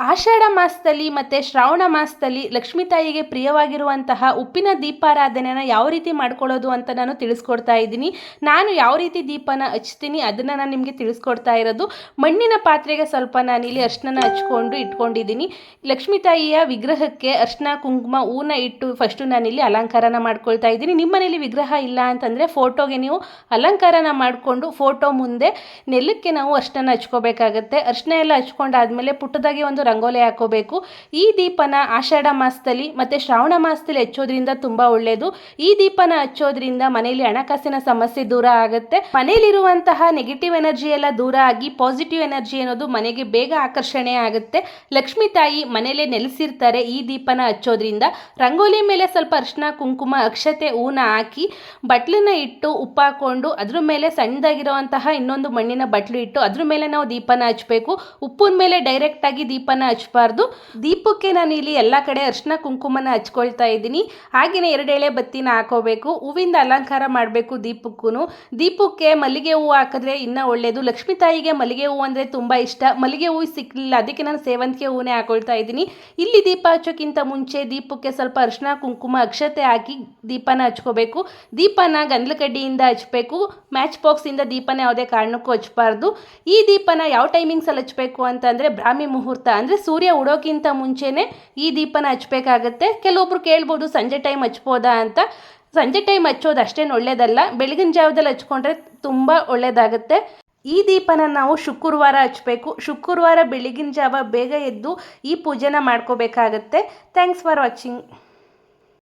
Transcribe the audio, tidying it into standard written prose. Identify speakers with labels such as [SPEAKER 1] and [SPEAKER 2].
[SPEAKER 1] ಆಷಾಢ ಮಾಸದಲ್ಲಿ ಮತ್ತು ಶ್ರಾವಣ ಮಾಸದಲ್ಲಿ ಲಕ್ಷ್ಮೀ ತಾಯಿಗೆ ಪ್ರಿಯವಾಗಿರುವಂತಹ ಉಪ್ಪಿನ ದೀಪಾರಾಧನೆನ ಯಾವ ರೀತಿ ಮಾಡ್ಕೊಳ್ಳೋದು ಅಂತ ನಾನು ತಿಳಿಸ್ಕೊಡ್ತಾ ಇದ್ದೀನಿ. ನಾನು ಯಾವ ರೀತಿ ದೀಪನ ಹಚ್ತೀನಿ ಅದನ್ನು ನಾನು ನಿಮಗೆ ತಿಳಿಸ್ಕೊಡ್ತಾ ಇರೋದು. ಮಣ್ಣಿನ ಪಾತ್ರೆಗೆ ಸ್ವಲ್ಪ ನಾನಿಲ್ಲಿ ಅರ್ಶಿನ ಹಚ್ಕೊಂಡು ಇಟ್ಕೊಂಡಿದ್ದೀನಿ. ಲಕ್ಷ್ಮೀ ತಾಯಿಯ ವಿಗ್ರಹಕ್ಕೆ ಅರ್ಶಿನ ಕುಂಕುಮ ಹೂನ ಇಟ್ಟು ಫಸ್ಟು ನಾನಿಲ್ಲಿ ಅಲಂಕಾರನ ಮಾಡ್ಕೊಳ್ತಾ ಇದ್ದೀನಿ. ನಿಮ್ಮ ಮನೇಲಿ ವಿಗ್ರಹ ಇಲ್ಲ ಅಂತಂದರೆ ಫೋಟೋಗೆ ನೀವು ಅಲಂಕಾರನ ಮಾಡಿಕೊಂಡು ಫೋಟೋ ಮುಂದೆ ನೆಲಕ್ಕೆ ನಾವು ಅರ್ಶಿನ ಹಚ್ಕೋಬೇಕಾಗತ್ತೆ. ಅರ್ಶಿನ ಎಲ್ಲ ಹಚ್ಕೊಂಡಾದ್ಮೇಲೆ ಪುಟ್ಟದಾಗಿ ಒಂದು ರಂಗೋಲಿ ಹಾಕೋಬೇಕು. ಈ ದೀಪನ ಆಷಾಢ ಮಾಸದಲ್ಲಿ ಮತ್ತು ಶ್ರಾವಣ ಮಾಸದಲ್ಲಿ ಹಚ್ಚೋದ್ರಿಂದ ತುಂಬ ಒಳ್ಳೆಯದು. ಈ ದೀಪನ ಹಚ್ಚೋದ್ರಿಂದ ಮನೆಯಲ್ಲಿ ಹಣಕಾಸಿನ ಸಮಸ್ಯೆ ದೂರ ಆಗುತ್ತೆ. ಮನೆಯಲ್ಲಿರುವಂತಹ ನೆಗೆಟಿವ್ ಎನರ್ಜಿ ಎಲ್ಲ ದೂರ ಆಗಿ ಪಾಸಿಟಿವ್ ಎನರ್ಜಿ ಅನ್ನೋದು ಮನೆಗೆ ಬೇಗ ಆಕರ್ಷಣೆ ಆಗುತ್ತೆ. ಲಕ್ಷ್ಮೀ ತಾಯಿ ಮನೆಯಲ್ಲೇ ನೆಲೆಸಿರ್ತಾರೆ ಈ ದೀಪನ ಹಚ್ಚೋದ್ರಿಂದ. ರಂಗೋಲಿ ಮೇಲೆ ಸ್ವಲ್ಪ ಅರಿಶಿನ ಕುಂಕುಮ ಅಕ್ಷತೆ ಹೂನ ಹಾಕಿ ಬಟ್ಲನ್ನ ಇಟ್ಟು ಉಪ್ಪು ಹಾಕೊಂಡು ಅದ್ರ ಮೇಲೆ ಸಣ್ಣದಾಗಿರುವಂತಹ ಇನ್ನೊಂದು ಮಣ್ಣಿನ ಬಟ್ಲು ಇಟ್ಟು ಅದ್ರ ಮೇಲೆ ನಾವು ದೀಪನ ಹಚ್ಚಬೇಕು. ಉಪ್ಪಿನ ಮೇಲೆ ಡೈರೆಕ್ಟಾಗಿ ದೀಪನ ಹಚ್ಚಬಾರ್ದು. ದೀಪಕ್ಕೆ ನಾನು ಇಲ್ಲಿ ಎಲ್ಲ ಕಡೆ ಅರಿಶಿನ ಕುಂಕುಮನ ಹಚ್ಕೊಳ್ತಾ ಇದ್ದೀನಿ. ಹಾಗೆಯೇ 2 ಎಳೆ ಬತ್ತಿನ ಹಾಕೋಬೇಕು. ಹೂವಿಂದ ಅಲಂಕಾರ ಮಾಡಬೇಕು ದೀಪಕ್ಕೂ. ದೀಪಕ್ಕೆ ಮಲ್ಲಿಗೆ ಹೂವು ಹಾಕಿದ್ರೆ ಇನ್ನೂ ಒಳ್ಳೆಯದು. ಲಕ್ಷ್ಮೀ ತಾಯಿಗೆ ಮಲ್ಲಿಗೆ ಹೂವು ಅಂದರೆ ತುಂಬ ಇಷ್ಟ. ಮಲ್ಲಿಗೆ ಹೂವು ಸಿಕ್ಕಲಿಲ್ಲ, ಅದಕ್ಕೆ ನಾನು ಸೇವಂತಿಗೆ ಹೂವನ್ನೇ ಹಾಕೊಳ್ತಾ ಇದ್ದೀನಿ. ಇಲ್ಲಿ ದೀಪ ಹಚ್ಚೋಕ್ಕಿಂತ ಮುಂಚೆ ದೀಪಕ್ಕೆ ಸ್ವಲ್ಪ ಅರಿಶಿನ ಕುಂಕುಮ ಅಕ್ಷತೆ ಹಾಕಿ ದೀಪನ ಹಚ್ಕೋಬೇಕು. ದೀಪನ ಗಂಧದ ಕಡ್ಡಿಯಿಂದ ಹಚ್ಚಬೇಕು. ಮ್ಯಾಚ್ ಬಾಕ್ಸಿಂದ ದೀಪನ ಯಾವುದೇ ಕಾರಣಕ್ಕೂ ಹಚ್ಚಬಾರ್ದು. ಈ ದೀಪನ ಯಾವ ಟೈಮಿಂಗ್ಸಲ್ಲಿ ಹಚ್ಚಬೇಕು ಅಂತಂದರೆ ಬ್ರಾಹ್ಮಿ ಮುಹೂರ್ತ ಅಂದರೆ ಸೂರ್ಯ ಉಡೋಕ್ಕಿಂತ ಮುಂಚೆನೇ ಈ ದೀಪನ ಹಚ್ಚಬೇಕಾಗತ್ತೆ. ಕೆಲವೊಬ್ರು ಕೇಳ್ಬೋದು ಸಂಜೆ ಟೈಮ್ ಹಚ್ಬೋದಾ ಅಂತ. ಸಂಜೆ ಟೈಮ್ ಹಚ್ಚೋದು ಅಷ್ಟೇನು ಒಳ್ಳೆಯದಲ್ಲ. ಬೆಳಗಿನ ಜಾವದಲ್ಲಿ ಹಚ್ಕೊಂಡ್ರೆ ತುಂಬ ಒಳ್ಳೆಯದಾಗುತ್ತೆ. ಈ ದೀಪನ ನಾವು ಶುಕ್ರವಾರ ಹಚ್ಚಬೇಕು. ಶುಕ್ರವಾರ ಬೆಳಗಿನ ಜಾವ ಬೇಗ ಎದ್ದು ಈ ಪೂಜೆನ ಮಾಡ್ಕೋಬೇಕಾಗತ್ತೆ. Thanks for watching.